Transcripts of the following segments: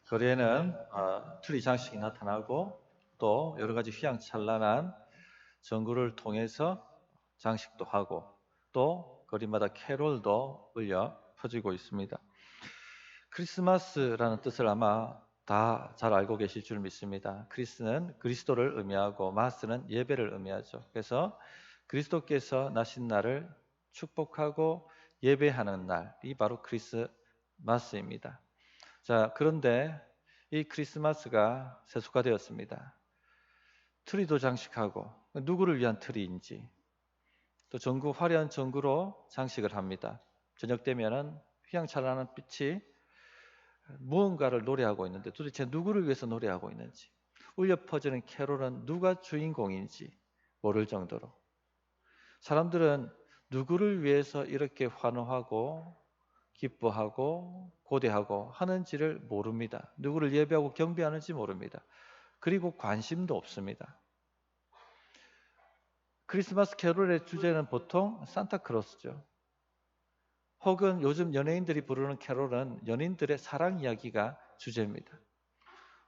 거리에는 트리 장식이 나타나고 또 여러 가지 휘황찬란한 전구를 통해서 장식도 하고 또 거리마다 캐롤도 울려 퍼지고 있습니다. 크리스마스라는 뜻을 아마 다 잘 알고 계실 줄 믿습니다. 크리스는 그리스도를 의미하고 마스는 예배를 의미하죠. 그래서 그리스도께서 나신 날을 축복하고 예배하는 날이 바로 크리스마스입니다. 자, 그런데 이 크리스마스가 세속화되었습니다. 트리도 장식하고 누구를 위한 트리인지 또 전구 화려한 전구로 장식을 합니다. 저녁 되면은 휘황찬란한 빛이 무언가를 노래하고 있는데 도대체 누구를 위해서 노래하고 있는지 울려 퍼지는 캐롤은 누가 주인공인지 모를 정도로 사람들은 누구를 위해서 이렇게 환호하고 기뻐하고 고대하고 하는지를 모릅니다. 누구를 예배하고 경배하는지 모릅니다. 그리고 관심도 없습니다. 크리스마스 캐롤의 주제는 보통 산타크로스죠. 혹은 요즘 연예인들이 부르는 캐롤은 연인들의 사랑 이야기가 주제입니다.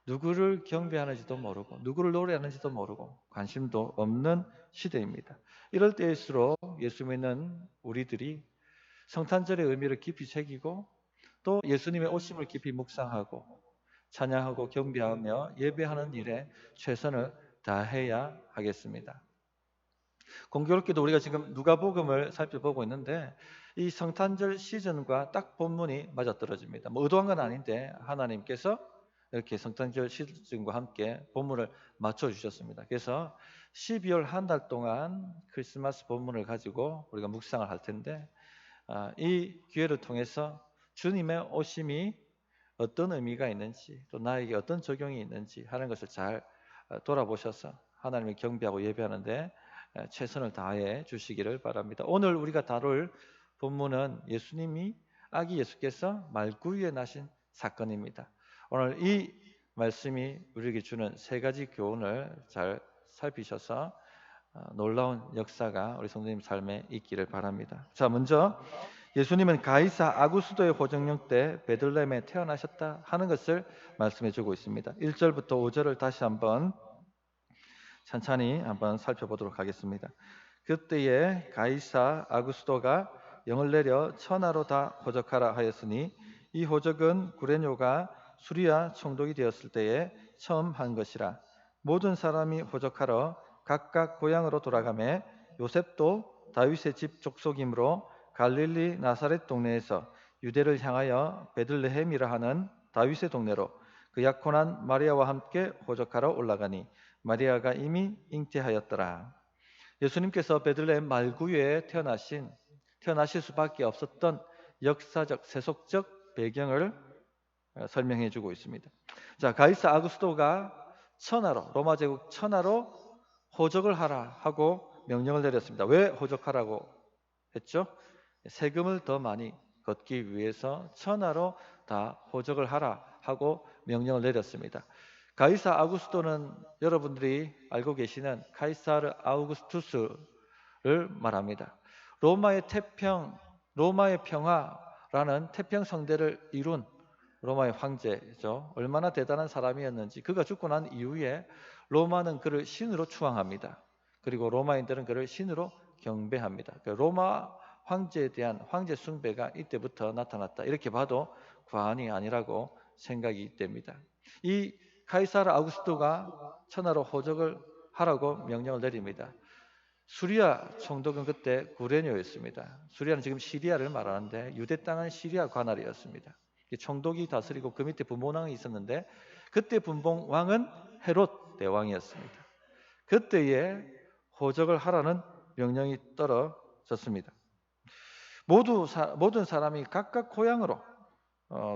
누구를 경배하는지도 모르고 누구를 노래하는지도 모르고 관심도 없는 시대입니다. 이럴 때일수록 예수 믿는 우리들이 성탄절의 의미를 깊이 새기고 또 예수님의 오심을 깊이 묵상하고 찬양하고 경배하며 예배하는 일에 최선을 다해야 하겠습니다. 공교롭게도 우리가 지금 누가복음을 살펴보고 있는데 이 성탄절 시즌과 딱 본문이 맞아떨어집니다. 뭐 의도한 건 아닌데 하나님께서 이렇게 성탄절 시즌과 함께 본문을 맞춰주셨습니다. 그래서 12월 한 달 동안 크리스마스 본문을 가지고 우리가 묵상을 할 텐데 이 기회를 통해서 주님의 오심이 어떤 의미가 있는지 또 나에게 어떤 적용이 있는지 하는 것을 잘 돌아보셔서 하나님을 경배하고 예배하는데 최선을 다해 주시기를 바랍니다. 오늘 우리가 다룰 본문은 예수님이 아기 예수께서 말구유에 나신 사건입니다. 오늘 이 말씀이 우리에게 주는 세 가지 교훈을 잘 살피셔서 놀라운 역사가 우리 성도님 삶에 있기를 바랍니다. 자, 먼저 예수님은 가이사 아구스도의 호정령 때 베들레헴에 태어나셨다 하는 것을 말씀해 주고 있습니다. 1절부터 5절을 다시 한번 천천히 한번 살펴보도록 하겠습니다. 그때에 가이사 아구스도가 영을 내려 천하로 다 호적하라 하였으니 이 호적은 구레뇨가 수리아 총독이 되었을 때에 처음 한 것이라. 모든 사람이 호적하러 각각 고향으로 돌아가매 요셉도 다윗의 집 족속이므로 갈릴리 나사렛 동네에서 유대를 향하여 베들레헴이라 하는 다윗의 동네로 그 약혼한 마리아와 함께 호적하러 올라가니 마리아가 이미 잉태하였더라. 예수님께서 베들레헴 말구유에 태어나실 수밖에 없었던 역사적 세속적 배경을 설명해 주고 있습니다. 자, 가이사 아구스도가 천하로 로마 제국 천하로 호적을 하라 하고 명령을 내렸습니다. 왜 호적하라고 했죠? 세금을 더 많이 걷기 위해서 천하로 다 호적을 하라 하고 명령을 내렸습니다. 가이사 아구스토는 여러분들이 알고 계시는 카이사르 아우구스투스를 말합니다. 로마의 평화라는 태평 성대를 이룬 로마의 황제죠. 얼마나 대단한 사람이었는지 그가 죽고 난 이후에 로마는 그를 신으로 추앙합니다. 그리고 로마인들은 그를 신으로 경배합니다. 로마 황제에 대한 황제 숭배가 이때부터 나타났다. 이렇게 봐도 과언이 아니라고 생각이 됩니다. 이 카이사르 아우구스토가 천하로 호적을 하라고 명령을 내립니다. 수리아 총독은 그때 구레뇨였습니다. 수리아는 지금 시리아를 말하는데 유대 땅은 시리아 관할이었습니다. 총독이 다스리고 그 밑에 분봉왕이 있었는데 그때 분봉왕은 헤롯 대왕이었습니다. 그때에 호적을 하라는 명령이 떨어졌습니다. 모든 사람이 각각 고향으로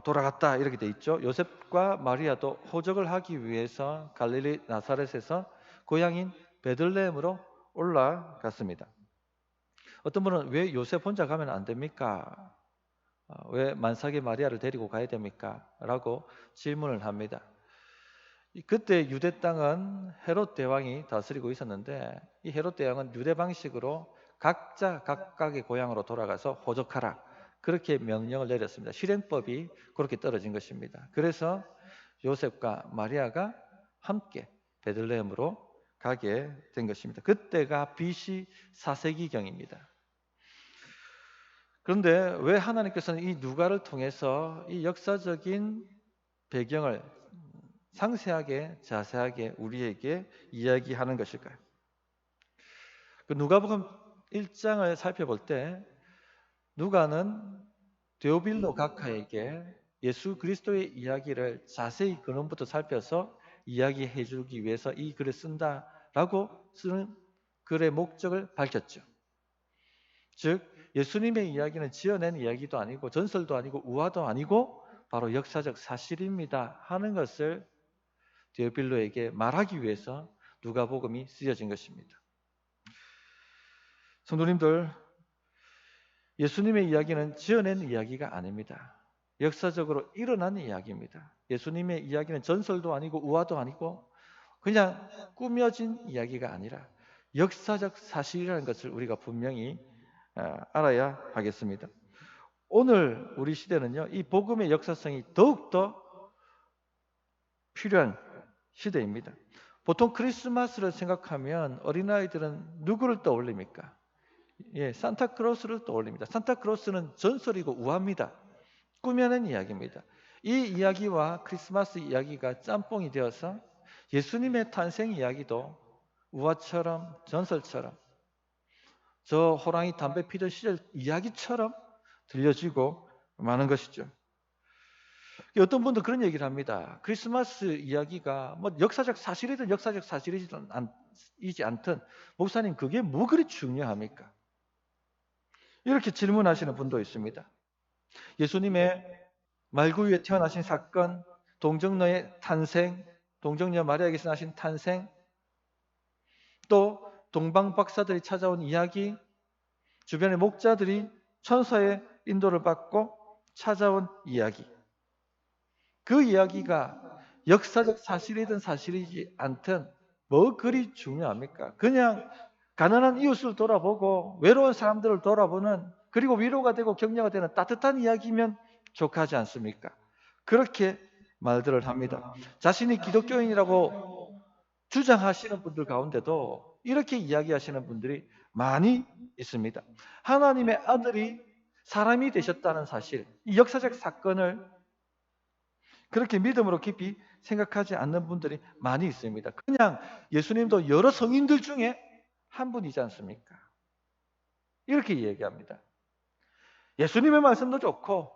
돌아갔다 이렇게 돼 있죠. 요셉과 마리아도 호적을 하기 위해서 갈릴리 나사렛에서 고향인 베들레헴으로 올라갔습니다. 어떤 분은 왜 요셉 혼자 가면 안 됩니까? 왜 만삭의 마리아를 데리고 가야 됩니까? 라고 질문을 합니다. 그때 유대 땅은 헤롯 대왕이 다스리고 있었는데 이 헤롯 대왕은 유대 방식으로 각자 각각의 고향으로 돌아가서 호적하라 그렇게 명령을 내렸습니다. 실행법이 그렇게 떨어진 것입니다. 그래서 요셉과 마리아가 함께 베들레헴으로 가게 된 것입니다. 그때가 BC 4세기경입니다. 그런데 왜 하나님께서는 이 누가를 통해서 이 역사적인 배경을 상세하게 자세하게 우리에게 이야기하는 것일까요? 그 누가복음 1장을 살펴볼 때 누가는 데오빌로 각하에게 예수 그리스도의 이야기를 자세히 근원부터 살펴서 이야기해 주기 위해서 이 글을 쓴다라고 쓰는 글의 목적을 밝혔죠. 즉 예수님의 이야기는 지어낸 이야기도 아니고 전설도 아니고 우화도 아니고 바로 역사적 사실입니다 하는 것을 데오빌로에게 말하기 위해서 누가복음이 쓰여진 것입니다. 성도님들, 예수님의 이야기는 지어낸 이야기가 아닙니다. 역사적으로 일어난 이야기입니다. 예수님의 이야기는 전설도 아니고 우화도 아니고 그냥 꾸며진 이야기가 아니라 역사적 사실이라는 것을 우리가 분명히 알아야 하겠습니다. 오늘 우리 시대는요, 이 복음의 역사성이 더욱더 필요한 시대입니다. 보통 크리스마스를 생각하면 어린아이들은 누구를 떠올립니까? 산타크로스를 떠올립니다. 산타크로스는 전설이고 우화입니다. 꾸며낸 이야기입니다. 이 이야기와 크리스마스 이야기가 짬뽕이 되어서 예수님의 탄생 이야기도 우화처럼 전설처럼 저 호랑이 담배 피던 시절 이야기처럼 들려지고 마는 것이죠. 어떤 분도 그런 얘기를 합니다. 크리스마스 이야기가 뭐 역사적 사실이든 역사적 사실이지 않든 목사님 그게 뭐 그리 중요합니까? 이렇게 질문하시는 분도 있습니다. 예수님의 말구유에 태어나신 사건, 동정녀의 탄생, 동정녀 마리아에게서 나신 탄생, 또 동방박사들이 찾아온 이야기, 주변의 목자들이 천사의 인도를 받고 찾아온 이야기. 그 이야기가 역사적 사실이든 사실이지 않든 뭐 그리 중요합니까? 그냥 가난한 이웃을 돌아보고 외로운 사람들을 돌아보는, 그리고 위로가 되고 격려가 되는 따뜻한 이야기면 족하지 않습니까? 그렇게 말들을 합니다. 자신이 기독교인이라고 주장하시는 분들 가운데도 이렇게 이야기하시는 분들이 많이 있습니다. 하나님의 아들이 사람이 되셨다는 사실, 이 역사적 사건을 그렇게 믿음으로 깊이 생각하지 않는 분들이 많이 있습니다. 그냥 예수님도 여러 성인들 중에 한 분이지 않습니까? 이렇게 얘기합니다. 예수님의 말씀도 좋고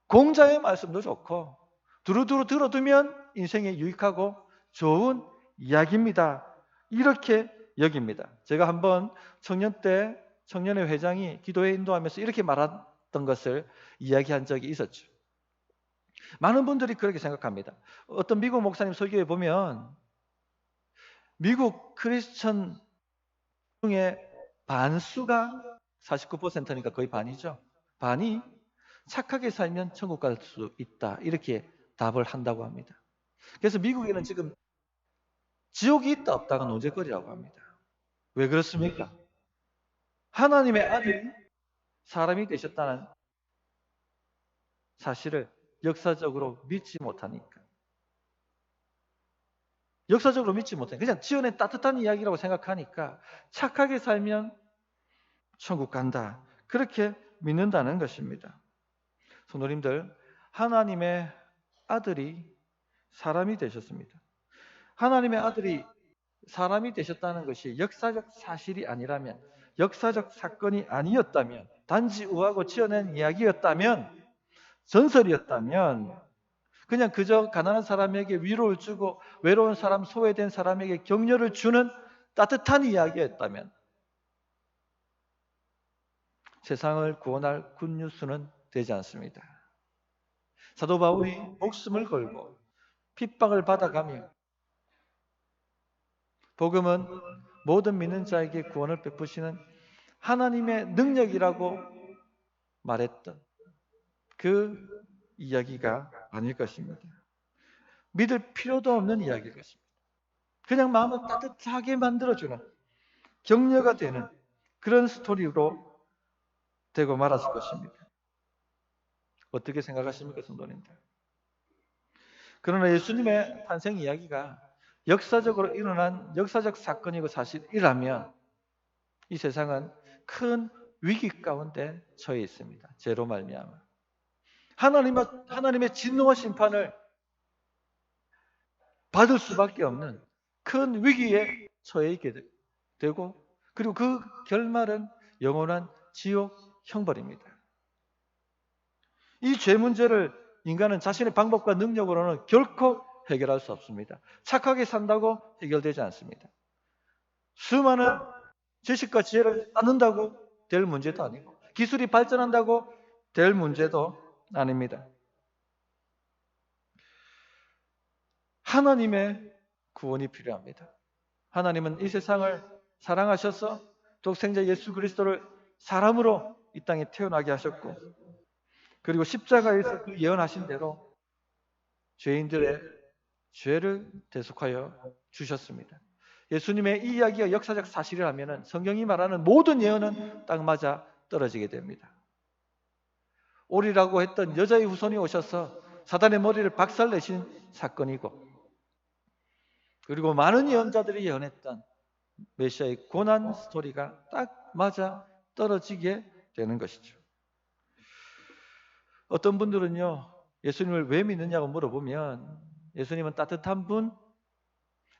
공자의 말씀도 좋고 두루두루 들어두면 인생에 유익하고 좋은 이야기입니다. 이렇게 여깁니다. 제가 한번 청년 때 청년회 회장이 기도회 인도하면서 이렇게 말했던 것을 이야기한 적이 있었죠. 많은 분들이 그렇게 생각합니다. 어떤 미국 목사님 설교에 보면 미국 크리스천 중에 반수가 49%니까 거의 반이죠. 반이 착하게 살면 천국 갈 수 있다. 이렇게 답을 한다고 합니다. 그래서 미국에는 지금 지옥이 있다 없다가 논쟁거리라고 합니다. 왜 그렇습니까? 하나님의 아들이 사람이 되셨다는 사실을 역사적으로 믿지 못하니까. 역사적으로 믿지 못해. 그냥 지어낸 따뜻한 이야기라고 생각하니까 착하게 살면 천국 간다. 그렇게 믿는다는 것입니다. 성도님들, 하나님의 아들이 사람이 되셨습니다. 하나님의 아들이 사람이 되셨다는 것이 역사적 사실이 아니라면, 역사적 사건이 아니었다면, 단지 우하고 지어낸 이야기였다면, 전설이었다면, 그냥 그저 가난한 사람에게 위로를 주고 외로운 사람, 소외된 사람에게 격려를 주는 따뜻한 이야기였다면 세상을 구원할 굿뉴스는 되지 않습니다. 사도 바울이 목숨을 걸고 핍박을 받아가며 복음은 모든 믿는 자에게 구원을 베푸시는 하나님의 능력이라고 말했던 그 이야기가 아닐 것입니다. 믿을 필요도 없는 이야기일 것입니다. 그냥 마음을 따뜻하게 만들어주는, 격려가 되는 그런 스토리로 되고 말았을 것입니다. 어떻게 생각하십니까, 성도님들? 그러나 예수님의 탄생 이야기가 역사적으로 일어난 역사적 사건이고 사실이라면 이 세상은 큰 위기 가운데 처해 있습니다. 죄로 말미암아 하나님의 진노와 심판을 받을 수밖에 없는 큰 위기에 처해 있게 되고, 그리고 그 결말은 영원한 지옥 형벌입니다. 이 죄 문제를 인간은 자신의 방법과 능력으로는 결코 해결할 수 없습니다. 착하게 산다고 해결되지 않습니다. 수많은 지식과 지혜를 쌓는다고 될 문제도 아니고, 기술이 발전한다고 될 문제도 아닙니다. 하나님의 구원이 필요합니다. 하나님은 이 세상을 사랑하셔서 독생자 예수 그리스도를 사람으로 이 땅에 태어나게 하셨고, 그리고 십자가에서 그 예언하신 대로 죄인들의 죄를 대속하여 주셨습니다. 예수님의 이 이야기가 역사적 사실이라면 성경이 말하는 모든 예언은 딱 맞아 떨어지게 됩니다. 오리라고 했던 여자의 후손이 오셔서 사단의 머리를 박살내신 사건이고, 그리고 많은 예언자들이 예언했던 메시아의 고난 스토리가 딱 맞아 떨어지게 되는 것이죠. 어떤 분들은요, 예수님을 왜 믿느냐고 물어보면 예수님은 따뜻한 분,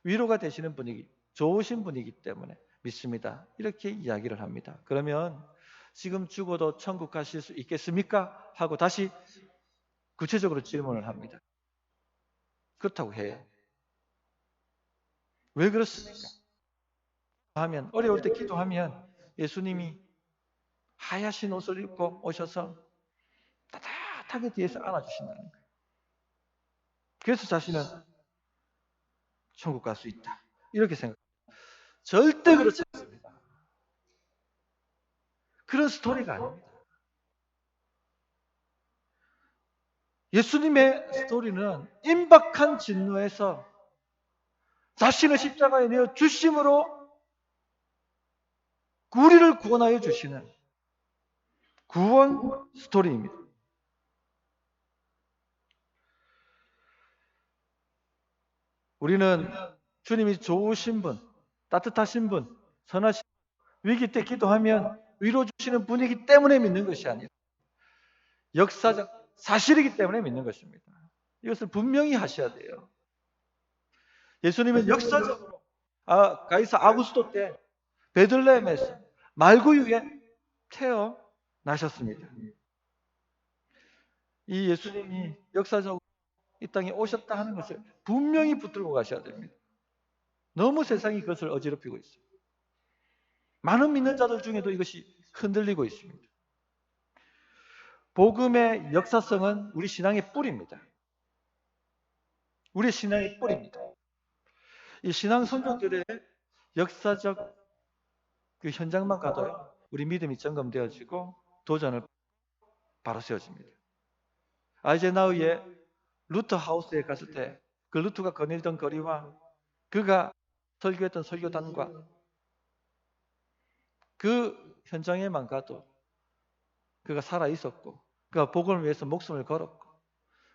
위로가 되시는 분이기, 좋으신 분이기 때문에 믿습니다, 이렇게 이야기를 합니다. 그러면 지금 죽어도 천국 가실 수 있겠습니까? 하고 다시 구체적으로 질문을 합니다. 그렇다고 해요. 왜 그렇습니까? 하면, 어려울 때 기도하면 예수님이 하얗신 옷을 입고 오셔서 따뜻하게 뒤에서 안아주신다는 거예요. 그래서 자신은 천국 갈 수 있다, 이렇게 생각합니다. 절대 그렇지 않습니다. 그런 스토리가 아닙니다. 예수님의 스토리는 임박한 진노에서 자신을 십자가에 내어 주심으로 우리를 구원하여 주시는 구원 스토리입니다. 우리는 주님이 좋으신 분, 따뜻하신 분, 선하신 분, 위기 때 기도하면 위로 주시는 분이기 때문에 믿는 것이 아니라 역사적 사실이기 때문에 믿는 것입니다. 이것을 분명히 하셔야 돼요. 예수님은 역사적으로 가이사 아구스토 때 베들레헴에서 말구유에 태어나셨습니다. 이 예수님이 역사적으로 이 땅에 오셨다 하는 것을 분명히 붙들고 가셔야 됩니다. 너무 세상이 그것을 어지럽히고 있어요. 많은 믿는 자들 중에도 이것이 흔들리고 있습니다. 복음의 역사성은 우리 신앙의 뿌리입니다. 우리 신앙의 뿌리입니다. 이 신앙 선조들의 역사적 그 현장만 가도 우리 믿음이 점검되어지고 도전을 바로 세워집니다. 아이젠하우의 루터 하우스에 갔을 때 그 루터가 거닐던 거리와 그가 설교했던 설교단과 그 현장에만 가도 그가 살아 있었고, 그가 복음을 위해서 목숨을 걸었고,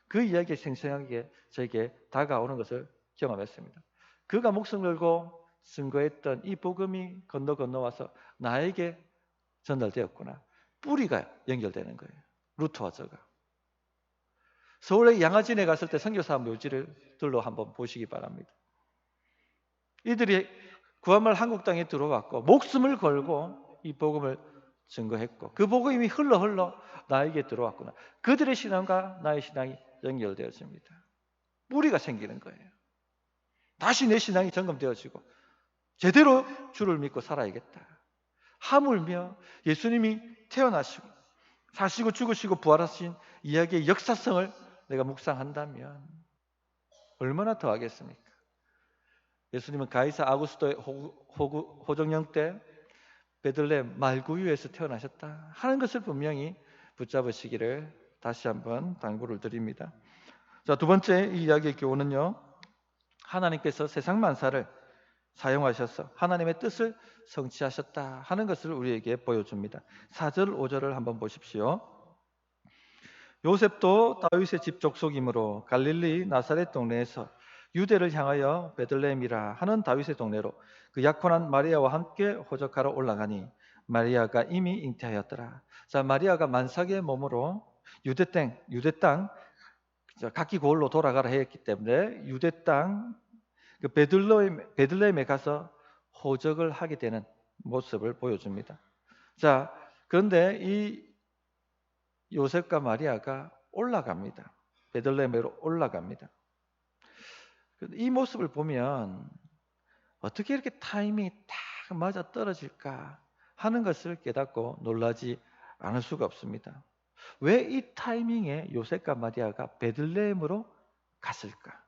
그 이야기가 생생하게 저에게 다가오는 것을 경험했습니다. 그가 목숨 걸고 증거했던 이 복음이 건너와서 나에게 전달되었구나. 뿌리가 연결되는 거예요. 루터와 저가. 서울의 양화진에 갔을 때 선교사 묘지들로 한번 보시기 바랍니다. 이들이 구한말 한국 땅에 들어왔고 목숨을 걸고 이 복음을 증거했고, 그 복음이 흘러 나에게 들어왔구나. 그들의 신앙과 나의 신앙이 연결되어집니다. 뿌리가 생기는 거예요. 다시 내 신앙이 점검되어지고 제대로 주를 믿고 살아야겠다. 하물며 예수님이 태어나시고 사시고 죽으시고 부활하신 이야기의 역사성을 내가 묵상한다면 얼마나 더 하겠습니까? 예수님은 가이사 아구스토의 호정령 때 베들레헴 말구유에서 태어나셨다 하는 것을 분명히 붙잡으시기를 다시 한번 당부를 드립니다. 자, 두 번째 이 이야기의 교훈은요, 하나님께서 세상 만사를 사용하셔서 하나님의 뜻을 성취하셨다 하는 것을 우리에게 보여줍니다. 4절 5절을 한번 보십시오. 요셉도 다윗의 집 족속이므로 갈릴리 나사렛 동네에서 유대를 향하여 베들레헴이라 하는 다윗의 동네로 그 약혼한 마리아와 함께 호적하러 올라가니 마리아가 이미 잉태하였더라. 자, 마리아가 만삭의 몸으로 유대 땅 각기 고을로 돌아가라 했기 때문에 유대 땅 그 베들레헴에 가서 호적을 하게 되는 모습을 보여줍니다. 자, 그런데 이 요셉과 마리아가 올라갑니다. 베들레헴으로 올라갑니다. 이 모습을 보면 어떻게 이렇게 타이밍이 딱 맞아 떨어질까 하는 것을 깨닫고 놀라지 않을 수가 없습니다. 왜 이 타이밍에 요셉과 마리아가 베들레헴으로 갔을까?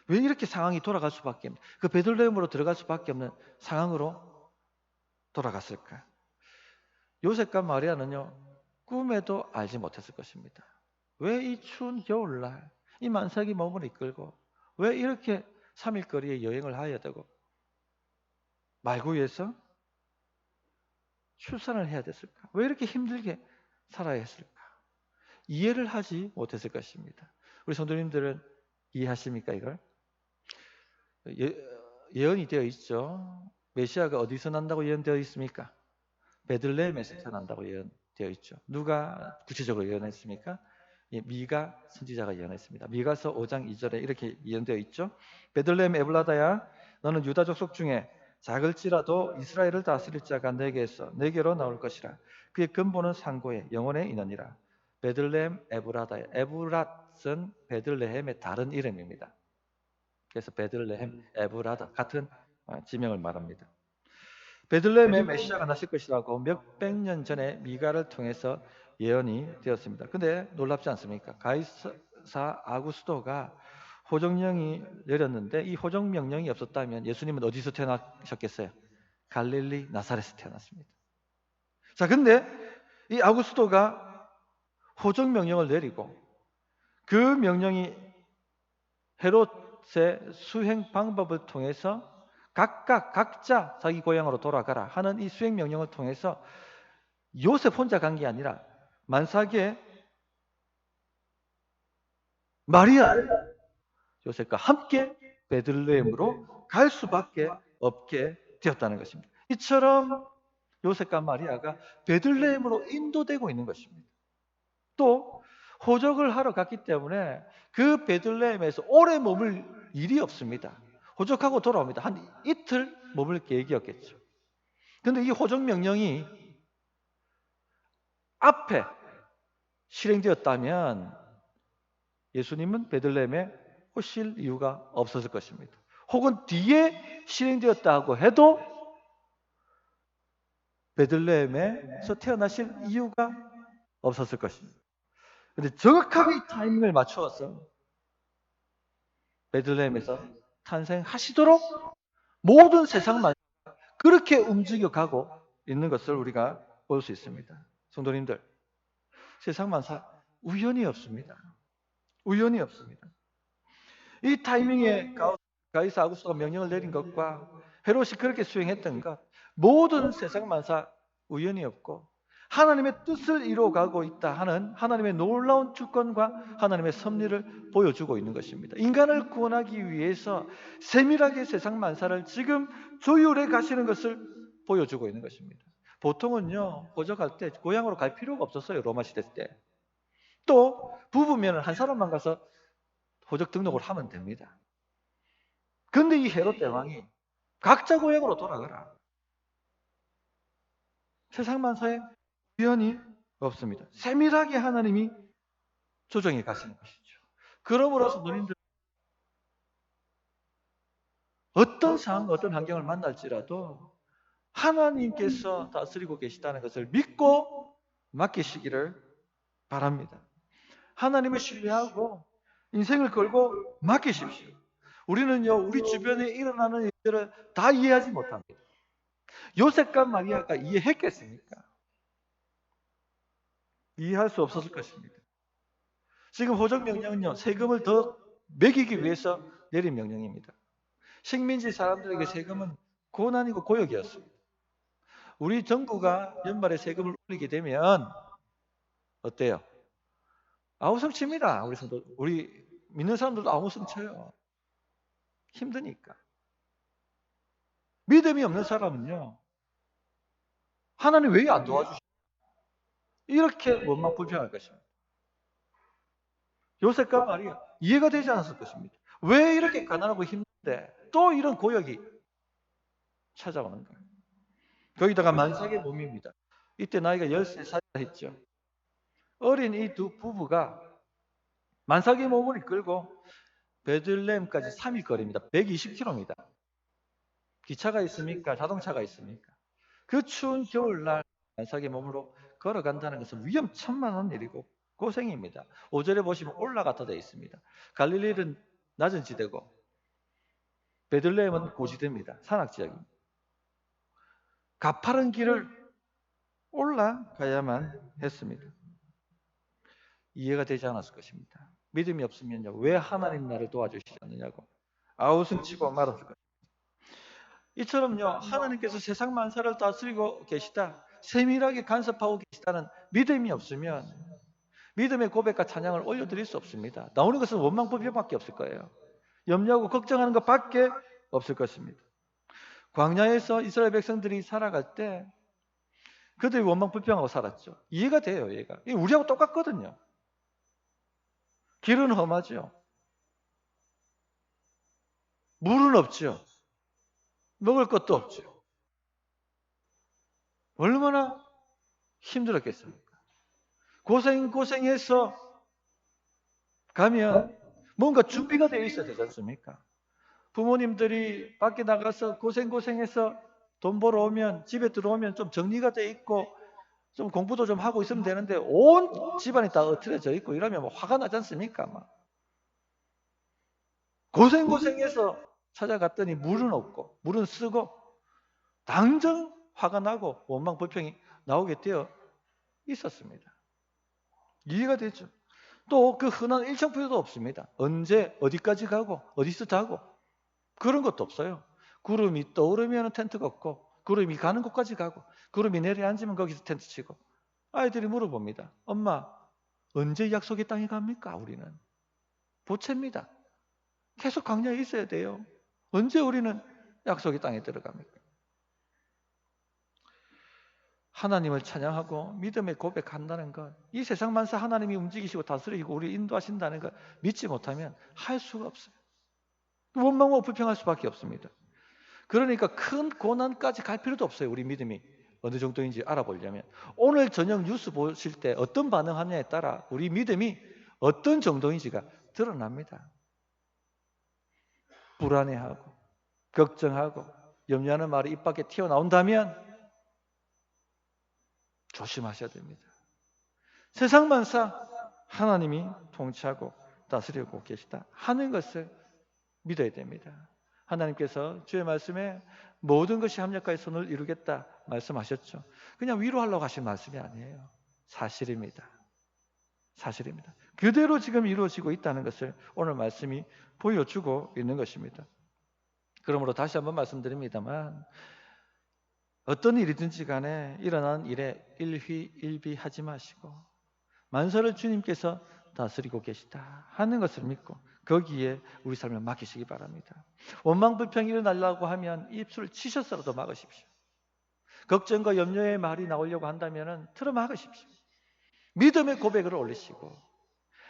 왜 이렇게 상황이 돌아갈 수밖에 없는, 그 베들레헴으로 들어갈 수밖에 없는 상황으로 돌아갔을까? 요셉과 마리아는요, 꿈에도 알지 못했을 것입니다. 왜 이 추운 겨울날 이 만삭이 몸을 이끌고 왜 이렇게 3일 거리의 여행을 하여야 되고 말구 위해서 출산을 해야 됐을까? 왜 이렇게 힘들게 살아야 했을까? 이해를 하지 못했을 것입니다. 우리 성도님들은 이해하십니까 이걸? 예언이 되어 있죠. 메시아가 어디서 난다고 예언되어 있습니까? 베들레헴에서 태어난다고 예언되어 있죠. 누가 구체적으로 예언했습니까? 미가 선지자가 예언했습니다. 미가서 5장 2절에 이렇게 예언되어 있죠. 베들레헴 에블라다야, 너는 유다 족속 중에 작을지라도 이스라엘을 다스릴 자가 내게로 나올 것이라. 그의 근본은 상고에 영원에 있느니라. 베들레헴 에브라다야. 에브랏은 베들레헴의 다른 이름입니다. 그래서 베들레헴 에브라다 같은 지명을 말합니다. 베들레헴에 메시아가 나실 것이라고 몇백 년 전에 미가를 통해서 예언이 되었습니다. 근데 놀랍지 않습니까? 가이사 아구스토가 호정령이 내렸는데 이 호정명령이 없었다면 예수님은 어디서 태어나셨겠어요? 갈릴리 나사렛에서 태어났습니다. 자, 근데 이 아구스토가 호정명령을 내리고 그 명령이 헤롯의 수행 방법을 통해서 각자 자기 고향으로 돌아가라 하는 이 수행 명령을 통해서 요셉 혼자 간 게 아니라 만삭의 마리아 요셉과 함께 베들레헴으로 갈 수밖에 없게 되었다는 것입니다. 이처럼 요셉과 마리아가 베들레헴으로 인도되고 있는 것입니다. 또 호적을 하러 갔기 때문에 그 베들레헴에서 오래 머물 일이 없습니다. 호적하고 돌아옵니다. 한 이틀 머물 계획이었겠죠. 그런데 이 호적 명령이 앞에 실행되었다면 예수님은 베들레헴에 오실 이유가 없었을 것입니다. 혹은 뒤에 실행되었다고 해도 베들레헴에서 태어나실 이유가 없었을 것입니다. 그런데 정확하게 이 타이밍을 맞추어서 베들레헴에서 탄생하시도록 모든 세상만 그렇게 움직여가고 있는 것을 우리가 볼 수 있습니다. 성도님들, 세상 만사 우연이 없습니다. 우연이 없습니다. 이 타이밍에 가이사 아구스토가 명령을 내린 것과 헤롯이 그렇게 수행했던 것, 모든 세상 만사 우연이 없고 하나님의 뜻을 이루어가고 있다 하는 하나님의 놀라운 주권과 하나님의 섭리를 보여주고 있는 것입니다. 인간을 구원하기 위해서 세밀하게 세상 만사를 지금 조율해 가시는 것을 보여주고 있는 것입니다. 보통은요, 호적할 때 고향으로 갈 필요가 없었어요. 로마 시대 때. 또 부부면 한 사람만 가서 호적 등록을 하면 됩니다. 그런데 이 헤롯 대왕이 각자 고향으로 돌아가라. 세상 만사에 우연이 없습니다. 세밀하게 하나님이 조정해 가시는 것이죠. 그러므로서 너희들 어떤 상황, 어떤 환경을 만날지라도 하나님께서 다스리고 계시다는 것을 믿고 맡기시기를 바랍니다. 하나님을 신뢰하고 인생을 걸고 맡기십시오. 우리는요, 우리 주변에 일어나는 일들을 다 이해하지 못합니다. 요셉과 마리아가 이해했겠습니까? 이해할 수 없었을 것입니다. 지금 호적명령은요, 세금을 더 매기기 위해서 내린 명령입니다. 식민지 사람들에게 세금은 고난이고 고역이었습니다. 우리 정부가 연말에 세금을 올리게 되면 어때요? 아우성 칩니다. 우리 믿는 사람들도 아우성 쳐요. 힘드니까. 믿음이 없는 사람은요, 하나님 왜 안 도와주시죠? 이렇게 원망 불평할 것입니다. 요셉과 마리아 이해가 되지 않았을 것입니다. 왜 이렇게 가난하고 힘든데 또 이런 고역이 찾아오는 거예요. 거기다가 만삭의 몸입니다. 이때 나이가 13살 했죠. 어린 이 두 부부가 만삭의 몸을 이끌고 베들레헴까지 3일 거리입니다. 120km입니다. 기차가 있습니까? 자동차가 있습니까? 그 추운 겨울날 만삭의 몸으로 걸어간다는 것은 위험천만한 일이고 고생입니다. 5절에 보시면 올라갔다 되어 있습니다. 갈릴리는 낮은 지대고 베들레헴은 고지대입니다. 산악지역입니다. 가파른 길을 올라가야만 했습니다. 이해가 되지 않았을 것입니다. 믿음이 없으면요, 왜 하나님 나를 도와주시지 않느냐고 아우성치고 말았을 것입니다. 이처럼요, 하나님께서 세상 만사를 다스리고 계시다, 세밀하게 간섭하고 계시다는 믿음이 없으면 믿음의 고백과 찬양을 올려드릴 수 없습니다. 나오는 것은 원망 불평밖에 없을 거예요. 염려하고 걱정하는 것밖에 없을 것입니다. 광야에서 이스라엘 백성들이 살아갈 때 그들이 원망 불평하고 살았죠. 이해가 돼요. 이해가. 우리하고 똑같거든요. 길은 험하죠. 물은 없죠. 먹을 것도 없죠. 얼마나 힘들었겠습니까? 고생해서 가면 뭔가 준비가 되어 있어야 되지 않습니까? 부모님들이 밖에 나가서 고생해서 돈 벌어오면 집에 들어오면 좀 정리가 돼 있고 좀 공부도 좀 하고 있으면 되는데 온 집안이 다 흩어져 있고 이러면 뭐 화가 나지 않습니까? 막. 고생해서 찾아갔더니 물은 없고 물은 쓰고 당장 화가 나고 원망 불평이 나오게 되어 있었습니다. 이해가 되죠? 또 그 흔한 일정표도 없습니다. 언제 어디까지 가고 어디서 자고 그런 것도 없어요. 구름이 떠오르면 텐트 걷고 구름이 가는 곳까지 가고 구름이 내려앉으면 거기서 텐트 치고 아이들이 물어봅니다. 엄마 언제 약속의 땅에 갑니까? 우리는 보채입니다. 계속 광야에 있어야 돼요. 언제 우리는 약속의 땅에 들어갑니까? 하나님을 찬양하고 믿음의 고백한다는 것, 이 세상 만사 하나님이 움직이시고 다스리고 우리 인도하신다는 것 믿지 못하면 할 수가 없어요. 원망하고 불평할 수밖에 없습니다. 그러니까 큰 고난까지 갈 필요도 없어요. 우리 믿음이 어느 정도인지 알아보려면 오늘 저녁 뉴스 보실 때 어떤 반응하느냐에 따라 우리 믿음이 어떤 정도인지가 드러납니다. 불안해하고 걱정하고 염려하는 말이 입 밖에 튀어나온다면 조심하셔야 됩니다. 세상 만사 하나님이 통치하고 다스리고 계시다 하는 것을 믿어야 됩니다. 하나님께서 주의 말씀에 모든 것이 합력하여 선을 이루겠다 말씀하셨죠. 그냥 위로하려고 하신 말씀이 아니에요. 사실입니다. 사실입니다. 그대로 지금 이루어지고 있다는 것을 오늘 말씀이 보여주고 있는 것입니다. 그러므로 다시 한번 말씀드립니다만 어떤 일이든지 간에 일어난 일에 일희일비하지 마시고 만사를 주님께서 다스리고 계시다 하는 것을 믿고 거기에 우리 삶을 맡기시기 바랍니다. 원망 불평이 일어나려고 하면 입술을 치셔서라도 막으십시오. 걱정과 염려의 말이 나오려고 한다면 틀어막으십시오. 믿음의 고백을 올리시고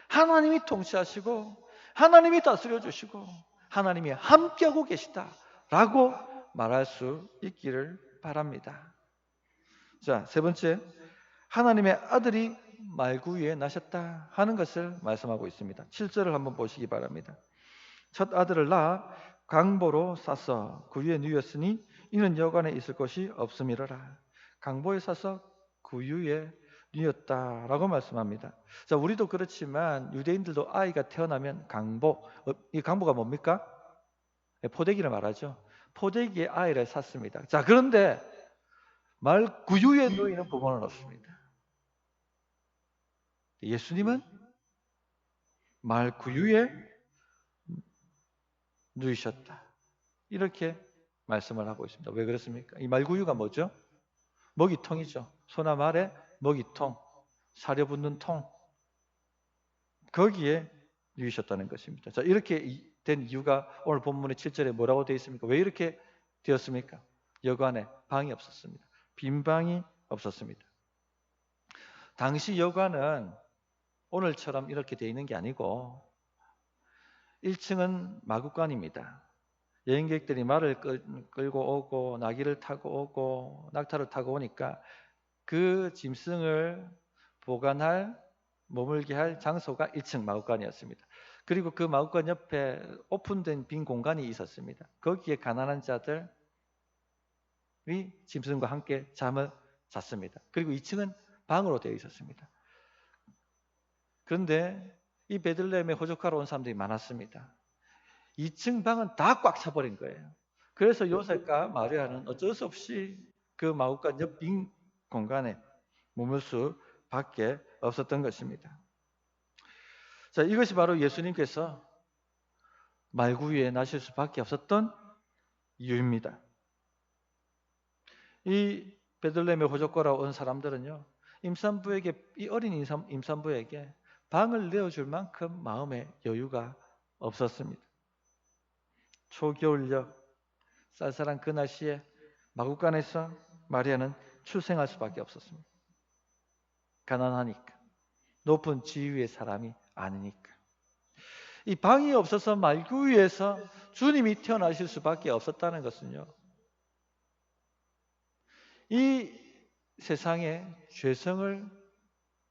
하나님이 통치하시고 하나님이 다스려 주시고 하나님이 함께하고 계시다라고 말할 수 있기를 바랍니다. 자, 세 번째, 하나님의 아들이 말구 위에 나셨다 하는 것을 말씀하고 있습니다. 7절을 한번 보시기 바랍니다. 첫 아들을 낳아 강보로 싸서 그 위에 누였으니 이는 여관에 있을 곳이 없음이로라. 강보에 싸서 그 위에 누였다라고 말씀합니다. 자, 우리도 그렇지만 유대인들도 아이가 태어나면 강보, 이 강보가 뭡니까? 포대기를 말하죠. 포대기에 아이를 샀습니다. 자, 그런데 말 구유에 누이는 부모는 없습니다. 예수님은 말 구유에 누이셨다. 이렇게 말씀을 하고 있습니다. 왜 그렇습니까? 이 말구유가 뭐죠? 먹이통이죠. 소나 말의 먹이통. 사려 붓는 통, 거기에 누이셨다는 것입니다. 자, 이렇게 된 이유가 오늘 본문의 7절에 뭐라고 되어 있습니까? 왜 이렇게 되었습니까? 여관에 방이 없었습니다. 빈 방이 없었습니다. 당시 여관은 오늘처럼 이렇게 되어 있는 게 아니고 1층은 마구간입니다. 여행객들이 말을 끌고 오고 나귀를 타고 오고 낙타를 타고 오니까 그 짐승을 보관할, 머물게 할 장소가 1층 마구간이었습니다. 그리고 그 마구간 옆에 오픈된 빈 공간이 있었습니다. 거기에 가난한 자들이 짐승과 함께 잠을 잤습니다. 그리고 2층은 방으로 되어 있었습니다. 그런데 이 베들레헴에 호적하러 온 사람들이 많았습니다. 2층 방은 다 꽉 차버린 거예요. 그래서 요셉과 마리아는 어쩔 수 없이 그 마구간 옆 빈 공간에 머물 수밖에 없었던 것입니다. 자, 이것이 바로 예수님께서 말구 위에 나실 수밖에 없었던 이유입니다. 이 베들레헴에 호적거라 온 사람들은요, 임산부에게, 이 어린 임산부에게 방을 내어줄 만큼 마음의 여유가 없었습니다. 초겨울녘 쌀쌀한 그 날씨에 마구간에서 마리아는 출생할 수밖에 없었습니다. 가난하니까, 높은 지위의 사람이 아니니까. 이 방이 없어서 말구 위에서 주님이 태어나실 수밖에 없었다는 것은요, 이 세상의 죄성을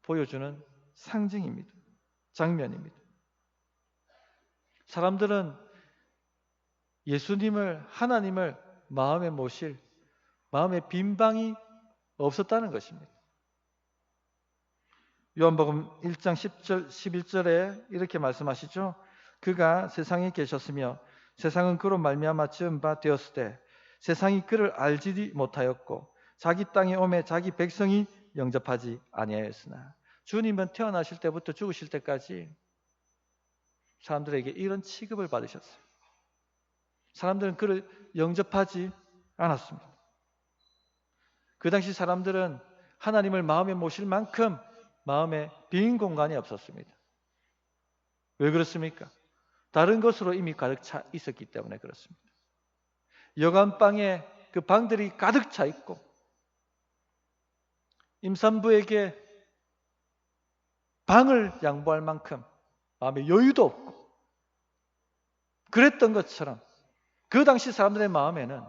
보여주는 상징입니다. 장면입니다. 사람들은 예수님을, 하나님을 마음에 모실 마음의 빈 방이 없었다는 것입니다. 요한복음 1장 10절, 11절에 이렇게 말씀하시죠. 그가 세상에 계셨으며 세상은 그로 말미암아 지은 바 되었을 때 세상이 그를 알지 못하였고 자기 땅에 오매 자기 백성이 영접하지 아니하였으나, 주님은 태어나실 때부터 죽으실 때까지 사람들에게 이런 취급을 받으셨어요. 사람들은 그를 영접하지 않았습니다. 그 당시 사람들은 하나님을 마음에 모실 만큼 마음에 빈 공간이 없었습니다. 왜 그렇습니까? 다른 것으로 이미 가득 차 있었기 때문에 그렇습니다. 여관방에 그 방들이 가득 차 있고 임산부에게 방을 양보할 만큼 마음에 여유도 없고 그랬던 것처럼 그 당시 사람들의 마음에는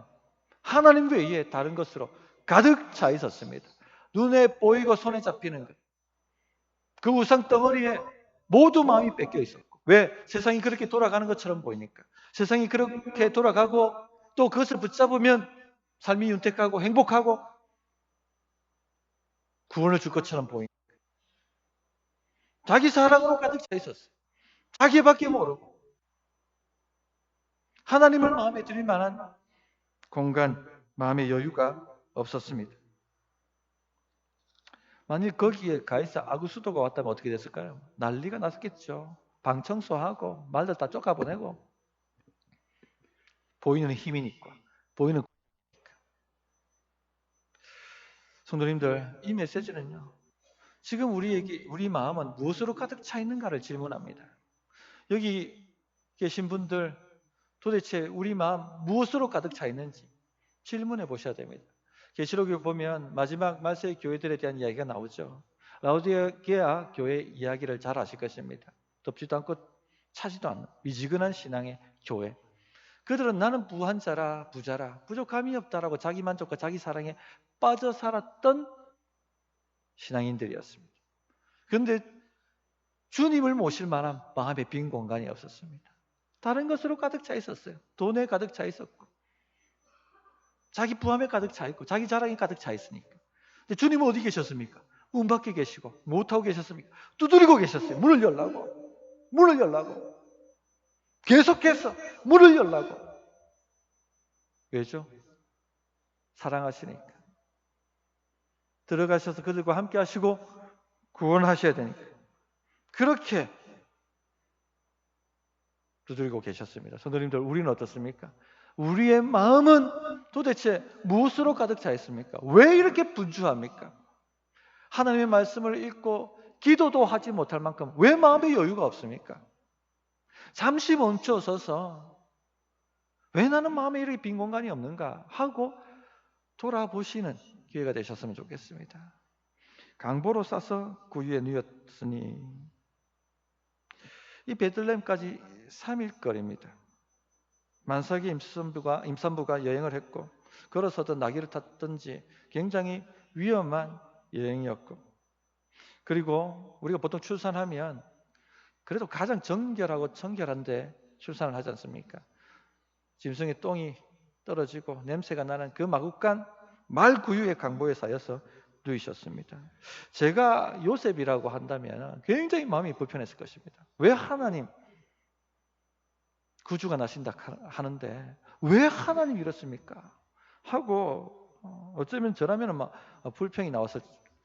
하나님 외에 다른 것으로 가득 차 있었습니다. 눈에 보이고 손에 잡히는 것, 그 우상 덩어리에 모두 마음이 뺏겨 있었고, 왜? 세상이 그렇게 돌아가는 것처럼 보이니까. 세상이 그렇게 돌아가고 또 그것을 붙잡으면 삶이 윤택하고 행복하고 구원을 줄 것처럼 보이니까. 자기 사랑으로 가득 차 있었어요. 자기밖에 모르고 하나님을 마음에 들일 만한 공간, 마음의 여유가 없었습니다. 만일 거기에 가이사 아구수도가 왔다면 어떻게 됐을까요? 난리가 났겠죠. 방 청소하고 말들 다 쫓아보내고. 보이는 힘이니까, 보이는 성도님들, 이 메시지는요, 지금 우리 마음은 무엇으로 가득 차 있는가를 질문합니다. 여기 계신 분들, 도대체 우리 마음 무엇으로 가득 차 있는지 질문해 보셔야 됩니다. 계시록에 보면 마지막 말세의 교회들에 대한 이야기가 나오죠. 라오디게아 교회 이야기를 잘 아실 것입니다. 덥지도 않고 차지도 않는 미지근한 신앙의 교회. 그들은 나는 부한 자라, 부자라, 부족함이 없다라고 자기 만족과 자기 사랑에 빠져 살았던 신앙인들이었습니다. 그런데 주님을 모실 만한 마음의 빈 공간이 없었습니다. 다른 것으로 가득 차 있었어요. 돈에 가득 차 있었고, 자기 부함에 가득 차 있고, 자기 자랑에 가득 차 있으니까. 근데 주님은 어디 계셨습니까? 문 밖에 계시고, 못하고 계셨습니까? 두드리고 계셨어요. 문을 열라고. 계속해서 문을 열라고. 왜죠? 사랑하시니까. 들어가셔서 그들과 함께 하시고 구원하셔야 되니까. 그렇게 두드리고 계셨습니다. 성도님들, 우리는 어떻습니까? 우리의 마음은 도대체 무엇으로 가득 차 있습니까? 왜 이렇게 분주합니까? 하나님의 말씀을 읽고 기도도 하지 못할 만큼 왜 마음의 여유가 없습니까? 잠시 멈춰서서 왜 나는 마음에 이렇게 빈 공간이 없는가 하고 돌아보시는 기회가 되셨으면 좋겠습니다. 강보로 싸서 구유에 누웠으니 이 베들레헴까지 3일 거리입니다. 만삭의 임산부가 여행을 했고 걸어서든 나귀를 탔든지 굉장히 위험한 여행이었고, 그리고 우리가 보통 출산하면 그래도 가장 정결하고 청결한데 출산을 하지 않습니까? 짐승의 똥이 떨어지고 냄새가 나는 그 마구간 말구유의 강보에 쌓여서 누이셨습니다. 제가 요셉이라고 한다면 굉장히 마음이 불편했을 것입니다. 왜 하나님 구주가 나신다 하는데 왜 하나님 이렇습니까? 하고 어쩌면 저라면 막 불평이 나왔을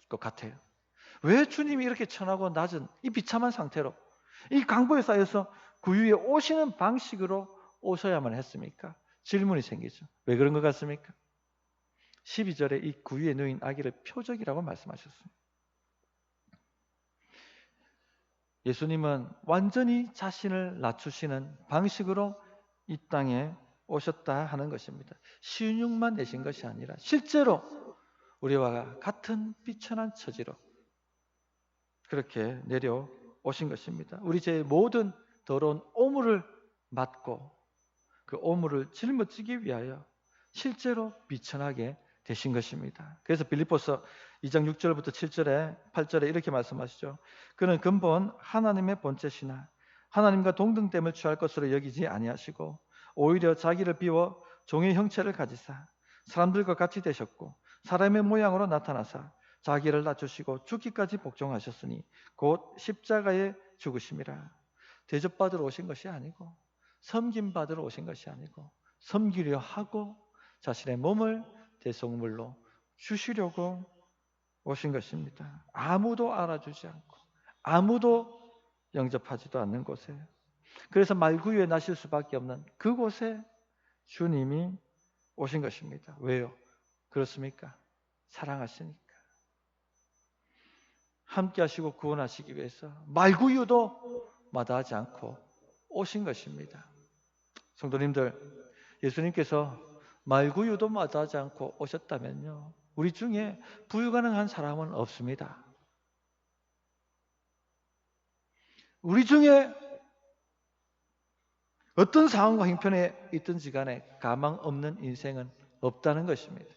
것 같아요. 왜 주님이 이렇게 천하고 낮은 이 비참한 상태로 이 강보에 쌓여서 구유에 오시는 방식으로 오셔야만 했습니까? 질문이 생기죠. 왜 그런 것 같습니까? 12절에 이 구유에 누인 아기를 표적이라고 말씀하셨습니다. 예수님은 완전히 자신을 낮추시는 방식으로 이 땅에 오셨다 하는 것입니다. 신육만 내신 것이 아니라 실제로 우리와 같은 비천한 처지로 그렇게 내려오신 것입니다. 우리 제 모든 더러운 오물을 맡고 그 오물을 짊어지기 위하여 실제로 비천하게 되신 것입니다. 그래서 빌립보서 2장 6절부터 7절에 8절에 이렇게 말씀하시죠. 그는 근본 하나님의 본체시나 하나님과 동등됨을 취할 것으로 여기지 아니하시고 오히려 자기를 비워 종의 형체를 가지사 사람들과 같이 되셨고 사람의 모양으로 나타나사 자기를 낮추시고 죽기까지 복종하셨으니 곧 십자가에 죽으심이라. 대접받으러 오신 것이 아니고 섬김받으러 오신 것이 아니고 섬기려 하고 자신의 몸을 대속물로 주시려고 오신 것입니다. 아무도 알아주지 않고 아무도 영접하지도 않는 곳에, 그래서 말구유에 나실 수밖에 없는 그곳에 주님이 오신 것입니다. 왜요? 그렇습니까? 사랑하시니까. 함께 하시고 구원하시기 위해서 말구유도 마다하지 않고 오신 것입니다. 성도님들, 예수님께서 말구유도 마다하지 않고 오셨다면요, 우리 중에 불가능한 사람은 없습니다. 우리 중에 어떤 상황과 형편에 있든지 간에 가망 없는 인생은 없다는 것입니다.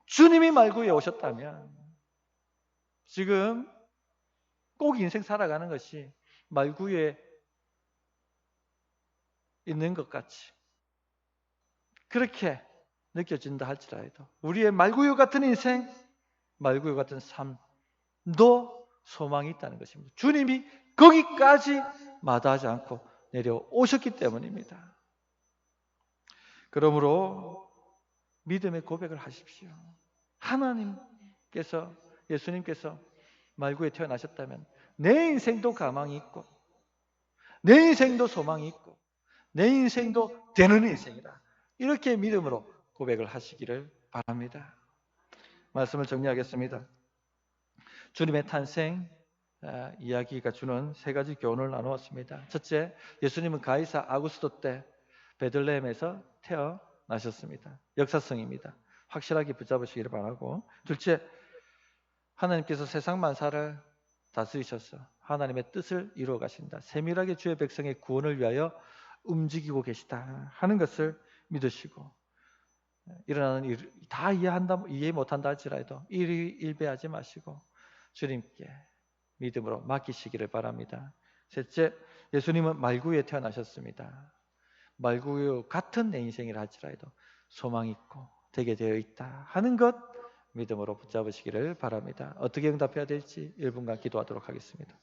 주님이 말구유에 오셨다면 지금 꼭 인생 살아가는 것이 말구유에 있는 것 같이 그렇게 느껴진다 할지라도 우리의 말구유 같은 인생, 말구유 같은 삶도 소망이 있다는 것입니다. 주님이 거기까지 마다하지 않고 내려오셨기 때문입니다. 그러므로 믿음의 고백을 하십시오. 하나님께서, 예수님께서 말구에 태어나셨다면 내 인생도 가망이 있고 내 인생도 소망이 있고 내 인생도 되는 인생이다. 이렇게 믿음으로 고백을 하시기를 바랍니다. 말씀을 정리하겠습니다. 주님의 탄생 이야기가 주는 세 가지 교훈을 나누었습니다. 첫째, 예수님은 가이사 아구스도 때 베들레헴에서 태어나셨습니다. 역사성입니다. 확실하게 붙잡으시기를 바라고, 둘째, 하나님께서 세상 만사를 다스리셔서 하나님의 뜻을 이루어 가신다. 세밀하게 주의 백성의 구원을 위하여 움직이고 계시다 하는 것을 믿으시고, 일어나는 일 다 이해 못한다 할지라도 일배하지 마시고 주님께 믿음으로 맡기시기를 바랍니다. 셋째, 예수님은 말구유에 태어나셨습니다. 말구유 같은 내 인생이라 할지라도 소망 있고 되게 되어 있다 하는 것 믿음으로 붙잡으시기를 바랍니다. 어떻게 응답해야 될지 1분간 기도하도록 하겠습니다.